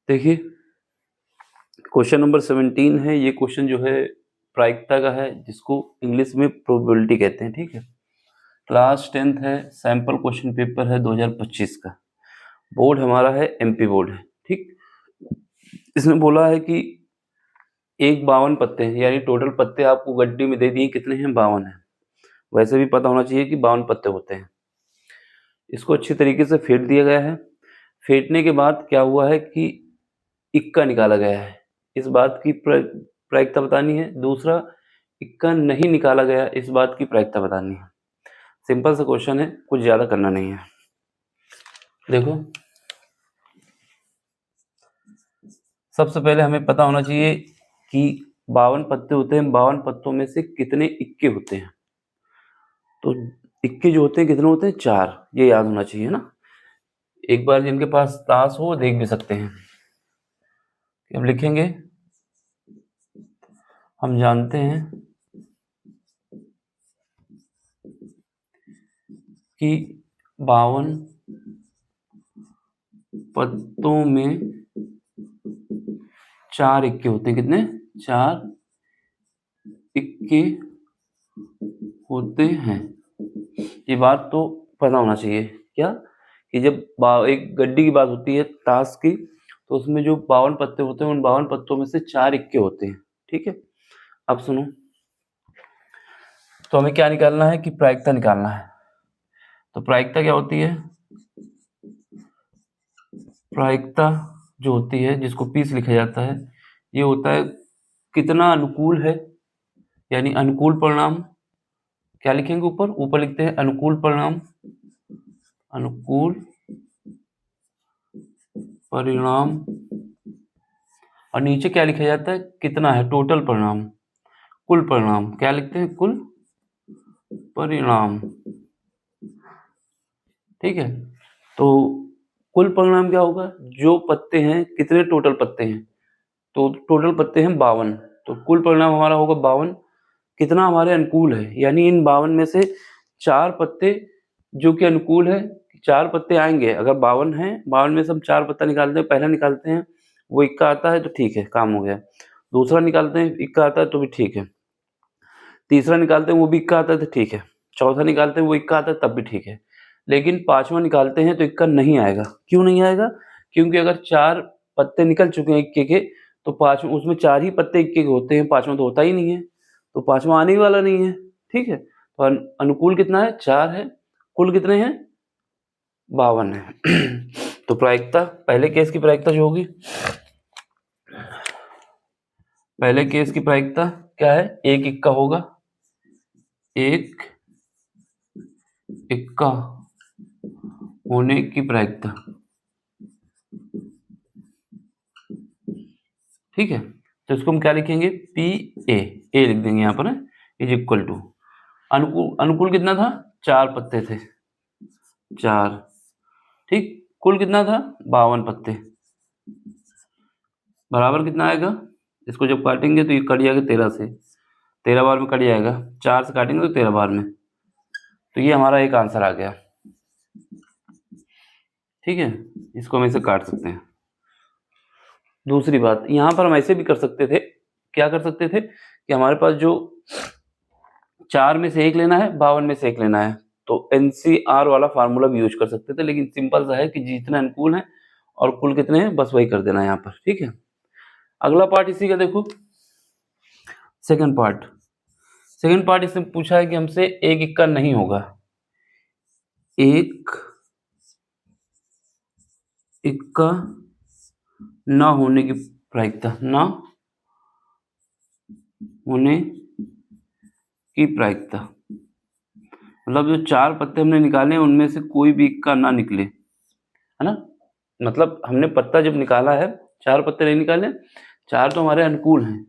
देखिए, question number 17 है। ये क्वेश्चन जो है प्रायिकता का है, जिसको इंग्लिश में प्रोबेबिलिटी कहते हैं। ठीक है, क्लास 10th है, सैंपल क्वेश्चन पेपर है 2025 का। बोर्ड हमारा है एमपी बोर्ड है। ठीक, इसमें बोला है कि एक 52 पत्ते हैं, यानी टोटल पत्ते आपको गड्डी में दे दिए कितने हैं, 52 है। वैसे भी पता होना चाहिए कि 52 पत्ते होते हैं। इसको अच्छी तरीके से फेंट दिया गया है। फेंटने के बाद क्या हुआ है कि इक्का निकाला गया है। इस बात की प्रायिकता बतानी है। दूसरा, इक्का नहीं निकाला गया, इस बात की प्रायिकता बतानी है। सिंपल सा क्वेश्चन है, कुछ ज़्यादा करना नहीं है। देखो, सबसे पहले हमें पता होना चाहिए कि 52 पत्ते होते हैं, 52 पत्तों में से कितने इक्के होते हैं। तो इक्के जो होते हैं कितने होते हैं, 4। ये याद होना चाहिए ना। एक बार जिनके पास ताश हो देख भी सकते हैं। अब लिखेंगे, हम जानते हैं कि 52 पत्तों में 4 इक्के होते हैं। कितने, 4 इक्के होते हैं। ये बात तो पता होना चाहिए। क्या कि जब एक गड्डी की बात होती है ताश की, तो उसमें जो 52 पत्ते होते हैं, उन 52 पत्तों में से 4 इक्के होते हैं। ठीक है, अब सुनो, तो हमें क्या निकालना है कि प्रायिकता निकालना है। तो प्रायिकता क्या होती है, प्रायिकता जो होती है, जिसको पी से लिखा जाता है, ये होता है कितना अनुकूल है, यानी अनुकूल परिणाम। क्या लिखेंगे ऊपर, ऊपर लिखते हैं अनुकूल परिणाम, अनुकूल परिणाम, और नीचे क्या लिखा जाता है, कितना है, टोटल परिणाम, कुल परिणाम। क्या लिखते हैं, कुल परिणाम। ठीक है, तो कुल परिणाम क्या होगा, जो पत्ते हैं, कितने टोटल पत्ते हैं, तो टोटल पत्ते हैं 52, तो कुल परिणाम हमारा होगा 52। कितना हमारे अनुकूल है, यानी इन 52 में से 4 पत्ते जो कि अनुकूल है, 4 पत्ते आएंगे। अगर 52 है, 52 में से हम 4 पत्ता निकालते हैं। पहला निकालते हैं, वो इक्का आता है तो ठीक है, काम हो गया। दूसरा निकालते हैं, इक्का आता है तो भी ठीक है। तीसरा निकालते हैं, वो भी इक्का आता है तो ठीक है। चौथा निकालते हैं, वो इक्का आता है तब भी ठीक है। लेकिन पांचवा निकालते हैं तो इक्का नहीं आएगा। क्यों नहीं आएगा, क्योंकि अगर 4 पत्ते निकल चुके हैं इक्के के, तो पांचवा, उसमें 4 ही पत्ते इक्के के होते हैं, पांचवा तो होता ही नहीं है, तो पांचवा आने ही वाला नहीं है। ठीक है, तो अनुकूल कितना है, 4 है, कुल कितने हैं, 52 है। तो प्रायिकता, पहले केस की प्रायिकता जो होगी, पहले केस की प्रायिकता क्या है, एक इक्का होगा, एक इक्का होने की प्रायिकता। ठीक है, तो इसको हम क्या लिखेंगे, पी ए लिख देंगे यहाँ पर, इज इक्वल टू अनुकूल, अनुकूल कितना था, 4 पत्ते थे, 4। ठीक, कुल कितना था, 52 पत्ते, बराबर कितना आएगा, इसको जब काटेंगे तो ये कट जाएगा 13 से, 13 बार में कट जाएगा, 4 से काटेंगे तो 13 बार में, तो ये हमारा एक आंसर आ गया। ठीक है, इसको हम ऐसे काट सकते हैं। दूसरी बात, यहाँ पर हम ऐसे भी कर सकते थे, क्या कर सकते थे कि हमारे पास जो 4 में से 1 लेना है, 52 में से 1 लेना है, तो एनसीआर वाला फार्मूला भी यूज कर सकते थे। लेकिन सिंपल सा है कि जितने अनुकूल हैं और कुल कितने हैं, बस वही कर देना है यहाँ पर। ठीक है, अगला पार्ट इसी का देखो, सेकंड पार्ट। सेकंड पार्ट इसमें पूछा है कि हमसे एक इक्का नहीं होगा, एक इक्का ना होने की प्रायिकता, ना होने की प्रायिकता, मतलब जो 4 पत्ते हमने निकाले उनमें से कोई भी इक्का ना निकले, है ना। मतलब हमने पत्ता जब निकाला है, 4 पत्ते नहीं निकाले, 4 तो हमारे अनुकूल हैं,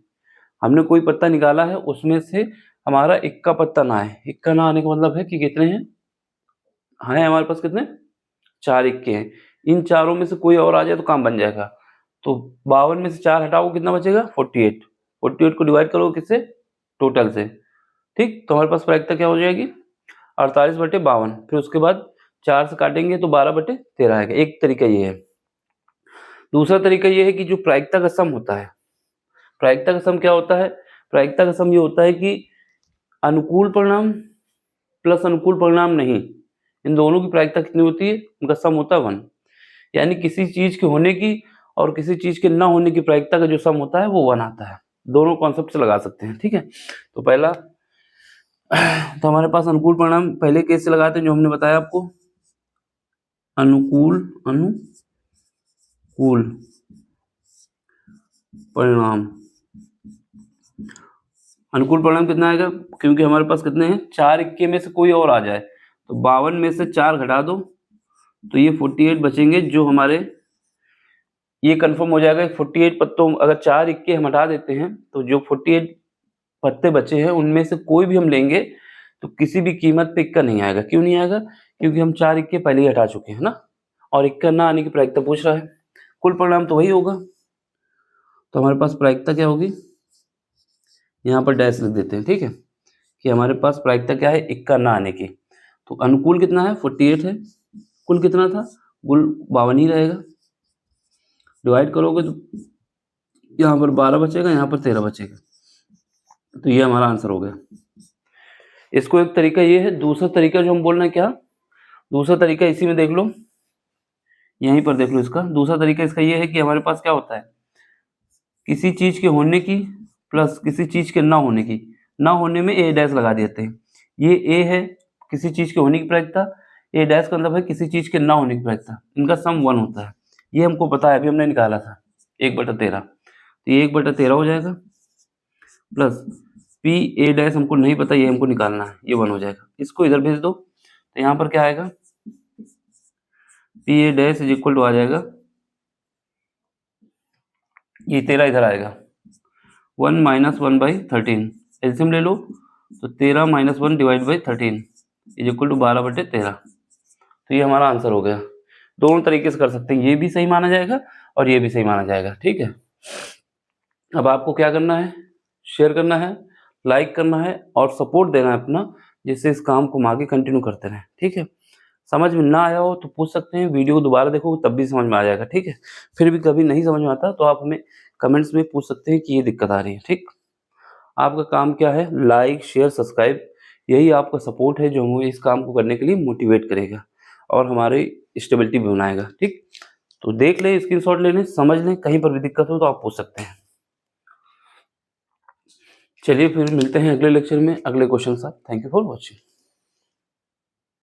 हमने कोई पत्ता निकाला है, उसमें से हमारा इक्का पत्ता ना आए। इक्का ना आने का मतलब है कि कितने हैं, हैं हमारे पास कितने, 4 इक्के हैं। इन चारों में से कोई और आ जाए तो काम बन जाएगा। तो 52 में से 4 हटाओ, कितना बचेगा, 48। 48 को डिवाइड करो किससे, टोटल से। ठीक, तो हमारे पास प्रायिकता क्या हो जाएगी, 48/52। फिर उसके बाद 4 से काटेंगे तो 12/13 आएगा। एक तरीका ये है। दूसरा तरीका ये है कि जो प्रायिकता का सम होता है, प्रायिकता का सम क्या होता है? प्रायिकता का सम ये होता है कि अनुकूल परिणाम प्लस अनुकूल परिणाम नहीं, इन दोनों की प्रायिकता कितनी होती है? उनका सम होता है 1। यानी किसी चीज़ के होने की और किसी चीज़ के ना होने की प्रायिकता का जो सम होता है वो 1 आता है। दोनों कॉन्सेप्ट से लगा सकते हैं, ठीक है? तो पहला तो हमारे पास अनुकूल परिणाम पहले केस से लगाते हैं जो हमने बताया आपको, अनुकूल परिणाम। अनुकूल परिणाम कितना आएगा? क्योंकि हमारे पास कितने हैं? 4 इक्के में से कोई और आ जाए तो 52 में से 4 घटा दो तो ये 48 बचेंगे, जो हमारे ये कंफर्म हो जाएगा 48 पत्तों, अगर 4 इक्के हम हटा देते हैं तो जो 48 पत्ते बचे हैं उनमें से कोई भी हम लेंगे तो किसी भी कीमत पे इक्का नहीं आएगा। क्यों नहीं आएगा? क्योंकि हम 4 इक्के पहले ही हटा चुके हैं ना, और इक्का ना आने की प्रायिकता पूछ रहा है। कुल परिणाम तो वही होगा। तो हमारे पास प्रायिकता क्या होगी? यहाँ पर डैश लिख देते हैं, ठीक है, कि हमारे पास प्रायिकता क्या है? इक्का ना आने की। तो अनुकूल कितना है? 48 है। कुल कितना था? कुल 52 ही रहेगा। डिवाइड करोगे तो यहाँ पर 12 बचेगा, यहाँ पर 13 बचेगा। तो ये हमारा आंसर हो गया। इसको एक तरीका ये है। दूसरा तरीका जो हम बोल रहे हैं क्या? दूसरा तरीका इसी में देख लो, यहीं पर देख लो इसका। दूसरा तरीका इसका ये है कि हमारे पास क्या होता है? किसी चीज़ के होने की प्लस किसी चीज़ के ना होने की, ना होने में ए डैश लगा देते हैं। ये ए है किसी चीज़ के होने की प्रायिकता, ए डैश का मतलब है किसी चीज़ के ना होने की प्रायिकता। इनका सम 1 होता है। ये हमको पता है, अभी हमने निकाला था 1/13। तो ये 1/13 हो जाएगा प्लस पी ए डैश हमको नहीं पता, ये हमको निकालना है, ये 1 हो जाएगा। इसको इधर भेज दो तो यहाँ पर क्या आएगा? P A dash is equal to आ जाएगा, ये 13 इधर आएगा, 1 - 1/13। एलसीएम ले लो तो 13 - 1 divide by 13 is equal to 12/13। तो ये हमारा आंसर हो गया। दोनों तरीके से कर सकते हैं, ये भी सही माना जाएगा और ये भी सही माना जाएगा, ठीक है। अब आपको क्या करना है? शेयर करना है, लाइक करना है और सपोर्ट देना है अपना, जिससे इस काम को हम आगे कंटिन्यू करते रहें, ठीक है। समझ में ना आया हो तो पूछ सकते हैं, वीडियो को दोबारा देखोगे तब भी समझ में आ जाएगा, ठीक है। फिर भी कभी नहीं समझ में आता तो आप हमें कमेंट्स में पूछ सकते हैं कि ये दिक्कत आ रही है, ठीक। आपका काम क्या है? लाइक, शेयर, सब्सक्राइब, यही आपका सपोर्ट है जो हमें इस काम को करने के लिए मोटिवेट करेगा और हमारी स्टेबिलिटी भी बनाएगा, ठीक। तो देख लें, स्क्रीनशॉट ले लें, समझ लें, कहीं पर भी दिक्कत हो तो आप पूछ सकते हैं। चलिए फिर मिलते हैं अगले लेक्चर में अगले क्वेश्चन के साथ। Thank you for watching.